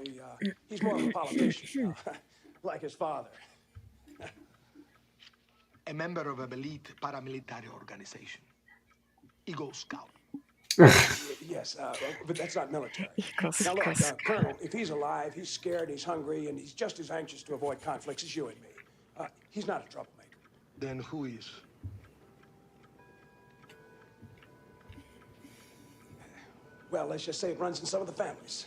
he's more of a politician, like his father. A member of an elite paramilitary organization. Eagle Scout. Yes, but that's not military. Eagle Now look, Scout. Colonel, if he's alive, he's scared, he's hungry, and he's just as anxious to avoid conflicts as you and me. He's not a troublemaker. Then who is? Well, let's just say it runs in some of the families.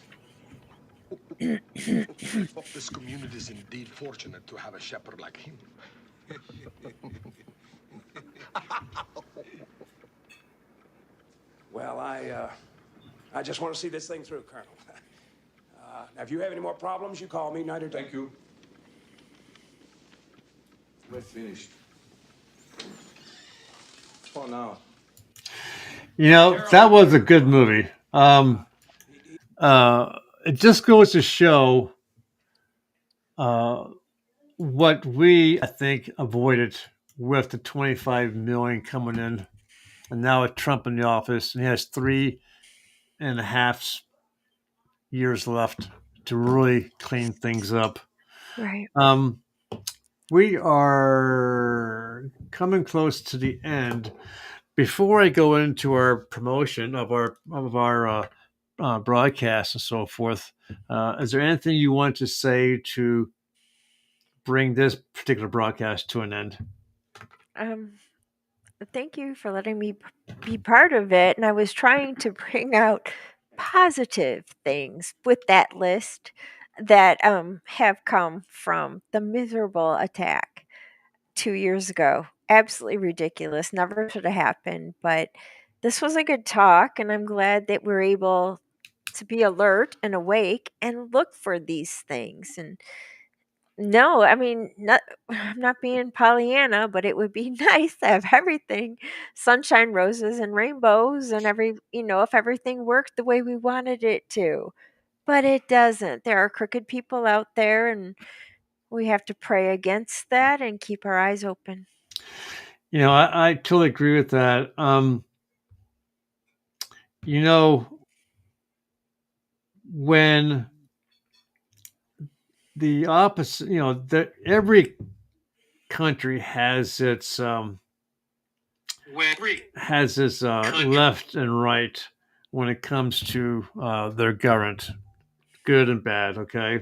This community is indeed fortunate to have a shepherd like him. Well, I just want to see this thing through, Colonel. Now, if you have any more problems, you call me night or day. Thank you. We're finished. For now. You know, that was a good movie. It just goes to show what we, I think, avoided with the 25 million coming in, and now with Trump in the office, and he has 3.5 years left to really clean things up. Right. We are coming close to the end. Before I go into our promotion of our broadcast and so forth, is there anything you want to say to bring this particular broadcast to an end? Thank you for letting me be part of it. And I was trying to bring out positive things with that list that have come from the miserable attack 2 years ago. Absolutely ridiculous. Never should have happened. But this was a good talk, and I'm glad that we're able to be alert and awake and look for these things. And no, I mean, I'm not being Pollyanna, but it would be nice to have everything sunshine, roses, and rainbows, and if everything worked the way we wanted it to. But it doesn't. There are crooked people out there, and we have to pray against that and keep our eyes open. You know, I totally agree with that. You know, when the opposite, every country has its left and right when it comes to their government, good and bad. Okay,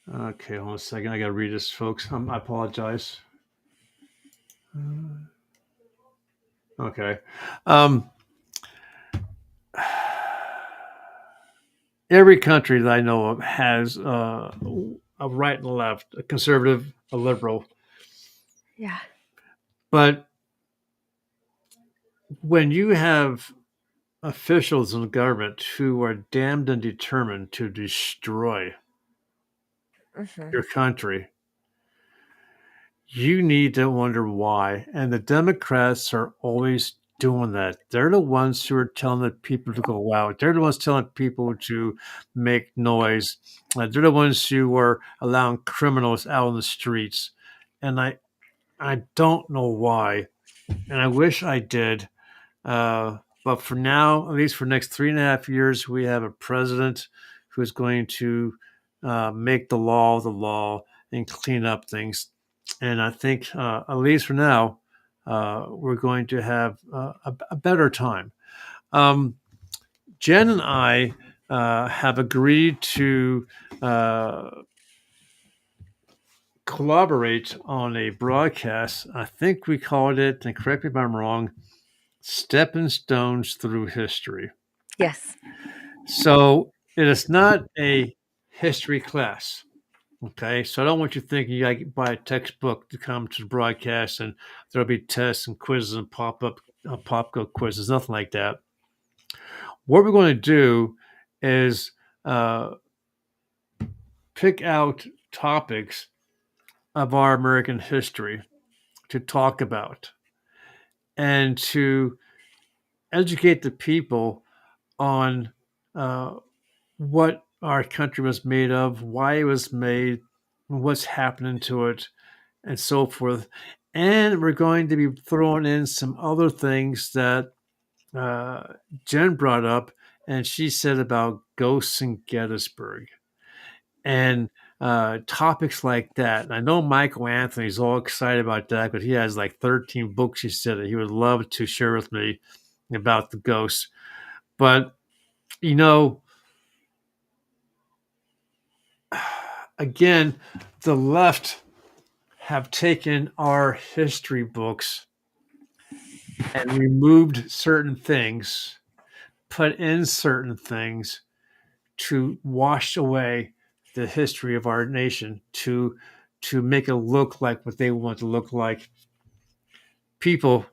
hold on a second. I gotta read this, folks. I apologize. Okay. Every country that I know of has a right and a left, a conservative, a liberal. Yeah. But when you have officials in the government who are damned and determined to destroy your country, you need to wonder why. And the Democrats are always doing that. They're the ones who are telling the people to go out. They're the ones telling people to make noise. They're the ones who are allowing criminals out on the streets. And I don't know why. And I wish I did. But for now, at least for the next 3.5 years, we have a president who is going to make the law and clean up things. And I think, at least for now, we're going to have a better time. Jenn and I have agreed to collaborate on a broadcast. I think we called it, and correct me if I'm wrong, Stepping Stones Through History. Yes. So it is not a history class. Okay, so I don't want you thinking you got to buy a textbook to come to the broadcast and there'll be tests and quizzes and pop-up quizzes, nothing like that. What we're going to do is pick out topics of our American history to talk about and to educate the people on what our country was made of, why it was made, what's happening to it, and so forth. And we're going to be throwing in some other things that Jenn brought up, and she said about ghosts in Gettysburg and topics like that. And I know Michael Anthony's all excited about that, but he has like 13 books he said that he would love to share with me about the ghosts. But, again, the left have taken our history books and removed certain things, put in certain things to wash away the history of our nation, to make it look like what they want to look like. People,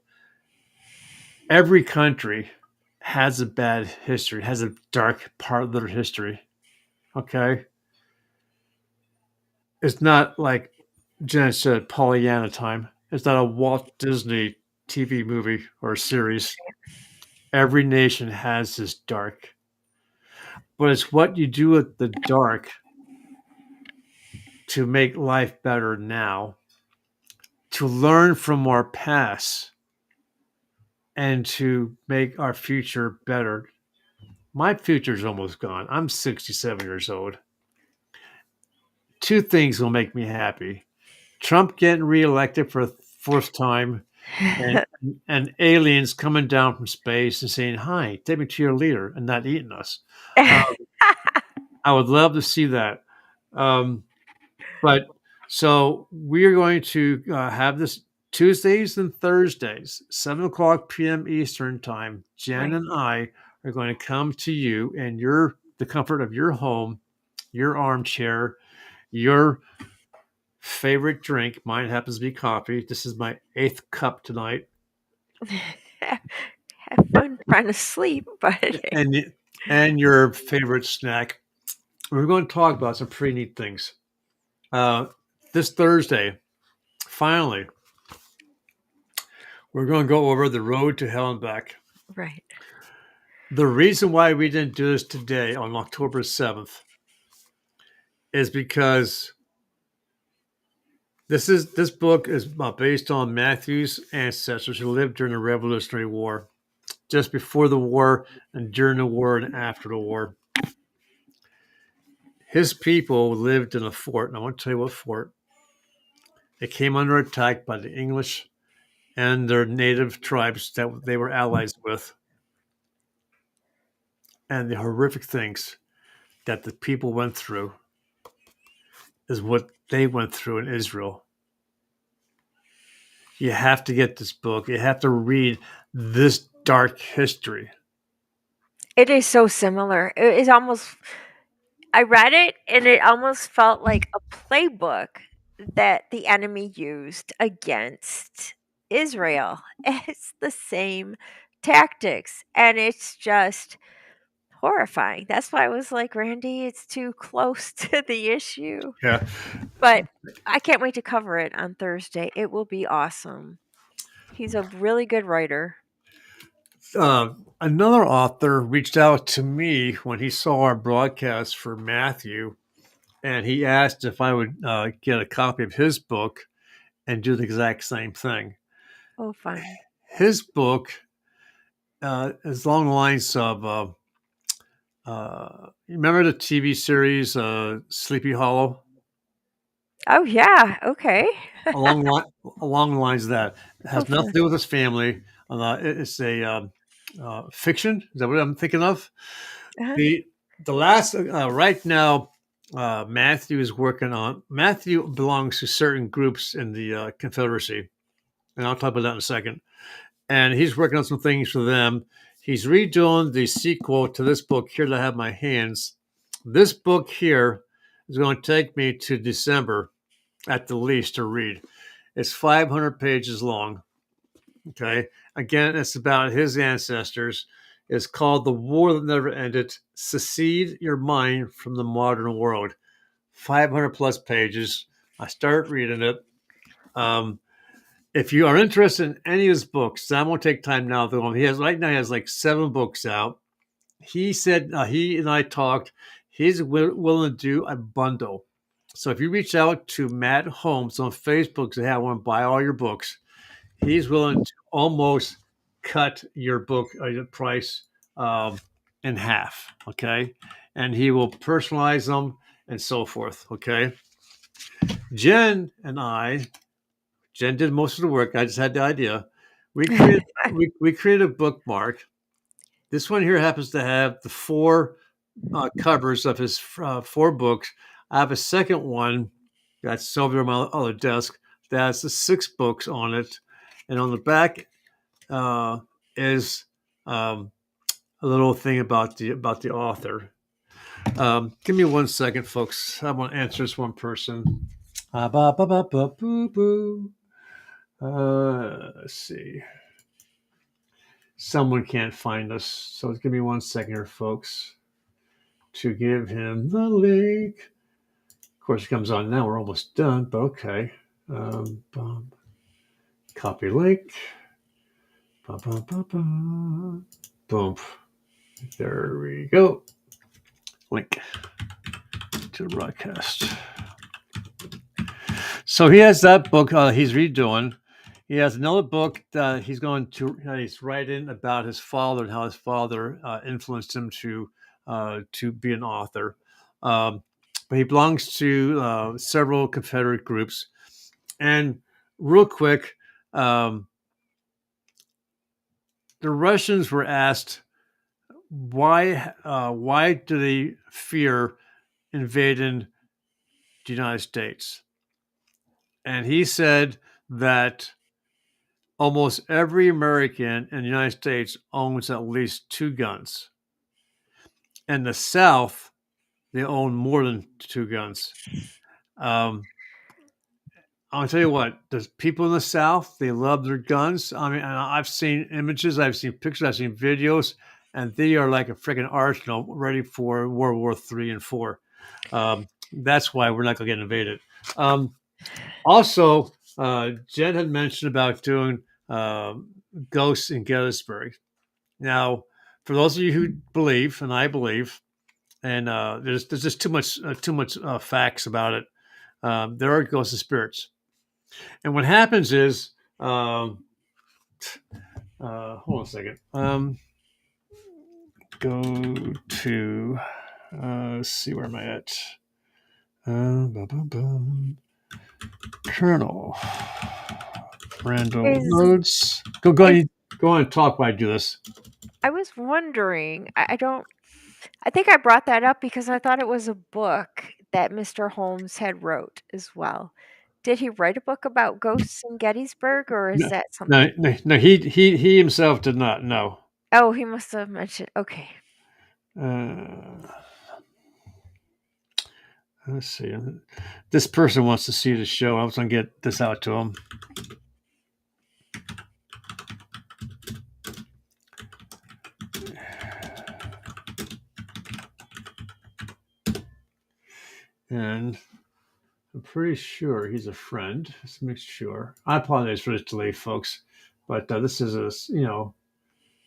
every country has a bad history, has a dark part of their history. Okay? It's not like Jenn said, Pollyanna time. It's not a Walt Disney TV movie or series. Every nation has this dark. But it's what you do with the dark to make life better now, to learn from our past, and to make our future better. My future's almost gone. I'm 67 years old. Two things will make me happy. Trump getting reelected for a fourth time, and aliens coming down from space and saying, "Hi, take me to your leader," and not eating us. I would love to see that. But so we're going to have this Tuesdays and Thursdays, 7:00 p.m. Eastern time. Jenn and I are going to come to you in the comfort of your home, your armchair, your favorite drink. Mine happens to be coffee. This is my 8th cup tonight. Have fun trying to sleep, but and your favorite snack. We're going to talk about some pretty neat things. This Thursday, finally, we're going to go over the road to hell and back. Right. The reason why we didn't do this today on October 7th is because this book is based on Matthew's ancestors who lived during the Revolutionary War, just before the war and during the war and after the war. His people lived in a fort, and I want to tell you what fort. It came under attack by the English and their native tribes that they were allies with. And the horrific things that the people went through is what they went through in Israel. You have to get this book. You have to read this dark history. It is so similar. It is almost, I read it and it almost felt like a playbook that the enemy used against Israel. It's the same tactics and it's just horrifying. That's why I was like, Randy, it's too close to the issue. Yeah. But I can't wait to cover it on Thursday. It will be awesome. He's a really good writer. Another author reached out to me when he saw our broadcast for Matthew, and he asked if I would get a copy of his book and do the exact same thing. Oh, fun. His book is along the lines of, you remember the TV series Sleepy Hollow? Oh, yeah. Okay. along the lines of that. It has nothing to do with his family. It's a fiction. Is that what I'm thinking of? Uh-huh. The last right now, Matthew is working on. Matthew belongs to certain groups in the Confederacy, and I'll talk about that in a second. And he's working on some things for them. He's redoing the sequel to this book here that I have in my hands. This book here is going to take me to December at the least to read. It's 500 pages long. Okay. Again, it's about his ancestors. It's called The War That Never Ended. Secede Your Mind from the Modern World. 500 plus pages. I started reading it. If you are interested in any of his books, I won't take time now. He has like 7 books out. He said he and I talked. He's willing to do a bundle. So if you reach out to Matt Holmes on Facebook, say, "Hey, I want to buy all your books," he's willing to almost cut your book price in half. Okay, and he will personalize them and so forth. Okay, Jenn did most of the work. I just had the idea. We created a bookmark. This one here happens to have the 4 covers of his 4 books. I have a second one that's over on my other desk that has the 6 books on it, and on the back is a little thing about the author. Give me 1 second, folks. I want to answer this one person. Let's see. Someone can't find us, so give me 1 second here, folks, to give him the link. Of course, it comes on now. We're almost done, but okay. Copy link. Boom. There we go. Link to the broadcast. So he has that book he's redoing. He has another book that he's writing about his father and how his father influenced him to be an author. But he belongs to several Confederate groups. And real quick, the Russians were asked why do they fear invading the United States? And he said that almost every American in the United States owns at least 2 guns. In the South, they own more than 2 guns. I'll tell you what, there's people in the South, they love their guns. I mean, I've seen images, I've seen pictures, I've seen videos, and they are like a freaking arsenal ready for World War III and IV. That's why we're not going to get invaded. Also, Jen had mentioned about doing ghosts in Gettysburg. Now, for those of you who believe, and I believe, and there's just too much facts about it. There are ghosts and spirits, and what happens is, hold on a second. Go to let's see, where am I at? Col Randall Rhodes. Go on and talk while I do this. I was wondering, I think I brought that up because I thought it was a book that Mr. Holmes had wrote as well. Did he write a book about ghosts in Gettysburg, or is that something? No, he himself did not. No. Oh, he must have mentioned. Okay. Let's see. This person wants to see the show. I was going to get this out to him. And I'm pretty sure he's a friend. Let's make sure. I apologize for this delay, folks, but this is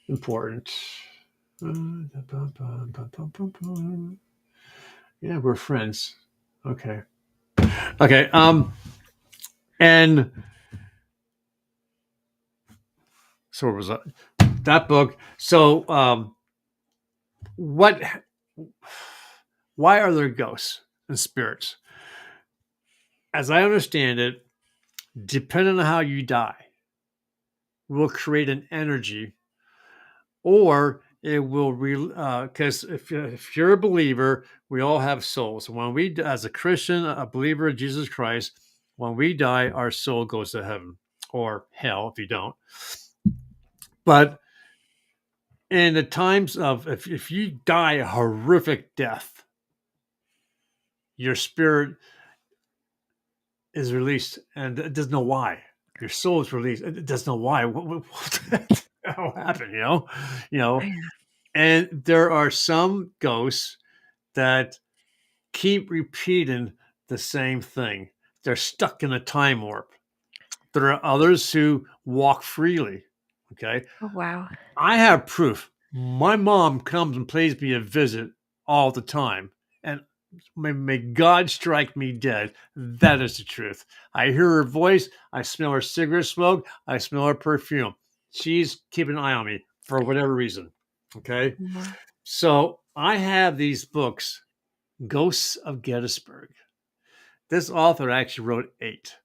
important. Yeah, we're friends. Okay. And so what was that book? So why are there ghosts and spirits? As I understand it, depending on how you die, will create an energy, or it will because if you're a believer, we all have souls. When we, as a Christian, a believer of Jesus Christ, when we die, our soul goes to heaven or hell if you don't. But in the times of if you die a horrific death, your spirit is released, and it doesn't know why. Your soul is released. It doesn't know why. What happened? You know. And there are some ghosts that keep repeating the same thing. They're stuck in a time warp. There are others who walk freely. Okay. Oh, wow. I have proof. My mom comes and pays me a visit all the time, and may God strike me dead. That is the truth. I hear her voice. I smell her cigarette smoke. I smell her perfume. She's keeping an eye on me for whatever reason. Okay. Mm-hmm. So I have these books, Ghosts of Gettysburg. This author actually wrote 8.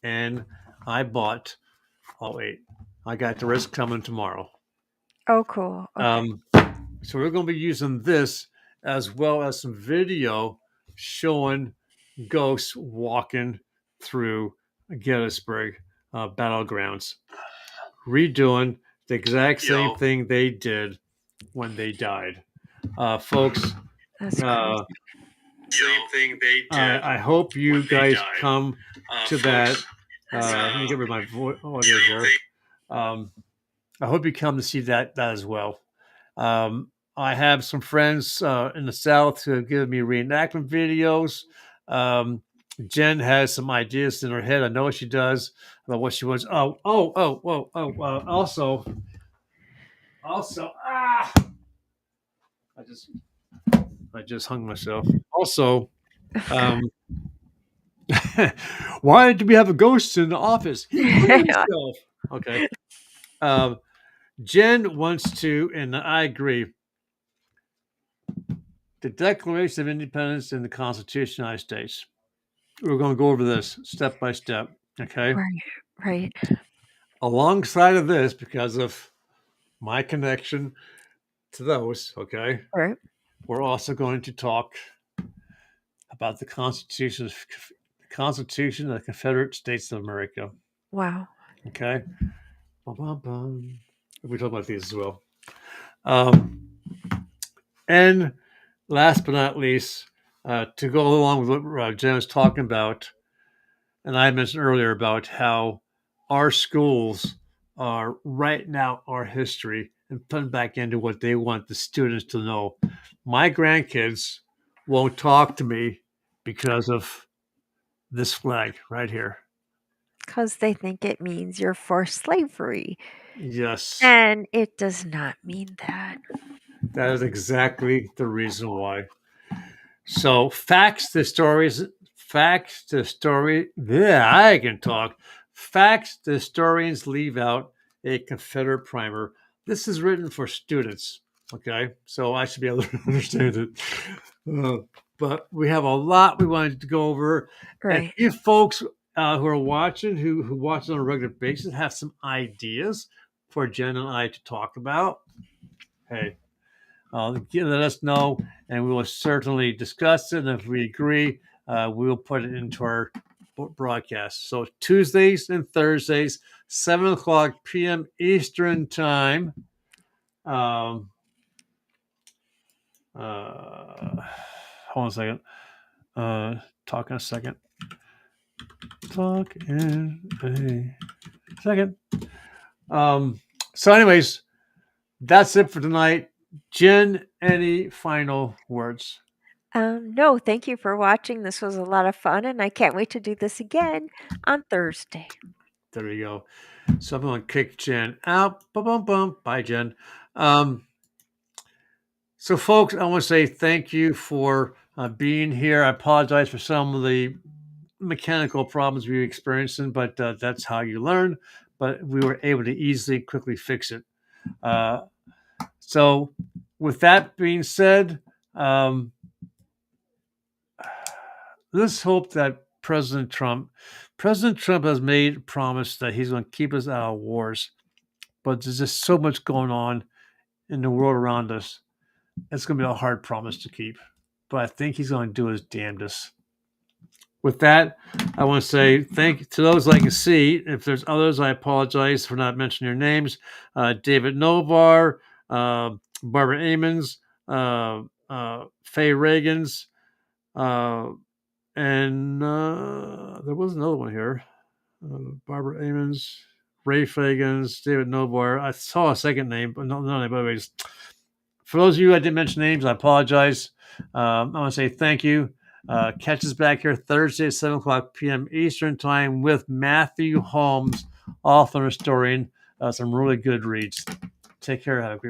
And I bought all 8. I got the rest coming tomorrow. Oh, cool. Okay. So we're going to be using this as well as some video showing ghosts walking through Gettysburg battlegrounds, redoing the exact same thing they did when they died. Folks, That's crazy. same thing they did. I hope you guys come to that. Let me get rid of my audio here. I hope you come to see that as well. I have some friends in the South who have given me reenactment videos. Jenn has some ideas in her head. I know she does about what she wants. Also, I just hung myself. Also, why did we have a ghost in the office? He hung himself. Okay. Jenn wants to, and I agree, the Declaration of Independence and the Constitution of the United States. We're going to go over this step by step. Okay. Right. Alongside of this, because of my connection to those, okay. Right. We're also going to talk about the Constitution of the Confederate States of America. Wow. Okay. We talk about these as well. And last but not least, to go along with what Jenn was talking about, and I mentioned earlier about how our schools are writing out our history and putting back into what they want the students to know. My grandkids won't talk to me because of this flag right here. Because they think it means you're for slavery. Yes. And it does not mean that. That is exactly the reason why. So facts to stories. Yeah, I can talk. Facts the historians leave out a Confederate primer. This is written for students. Okay, so I should be able to understand it. But we have a lot we wanted to go over. Right. And if folks who are watching, who watch on a regular basis, have some ideas for Jenn and I to talk about, hey, let us know, and we will certainly discuss it. And if we agree, we will put it into our broadcast. So Tuesdays and Thursdays, 7:00 p.m. Eastern time. Hold on a second. Talk in a second. So anyways, that's it for tonight. Jenn, any final words? No, thank you for watching. This was a lot of fun, and I can't wait to do this again on Thursday. There we go. So I'm going to kick Jenn out. Bye, Jenn. So, folks, I want to say thank you for being here. I apologize for some of the mechanical problems we were experiencing, but that's how you learn. But we were able to quickly fix it. So, with that being said, let's hope that President Trump has made a promise that he's going to keep us out of wars. But there's just so much going on in the world around us. It's going to be a hard promise to keep. But I think he's going to do his damnedest. With that, I want to say thank you to those I can see. If there's others, I apologize for not mentioning your names. David Novar, Barbara Amons, Faye Reagans, and there was another one here. Barbara Amons, Ray Fagans, David Novar. I saw a second name, but no name. But anyways, for those of you I didn't mention names, I apologize. I want to say thank you. Catch us back here Thursday at 7:00 p.m. Eastern Time with Matthew Holmes, author and historian. Some really good reads. Take care. Have a great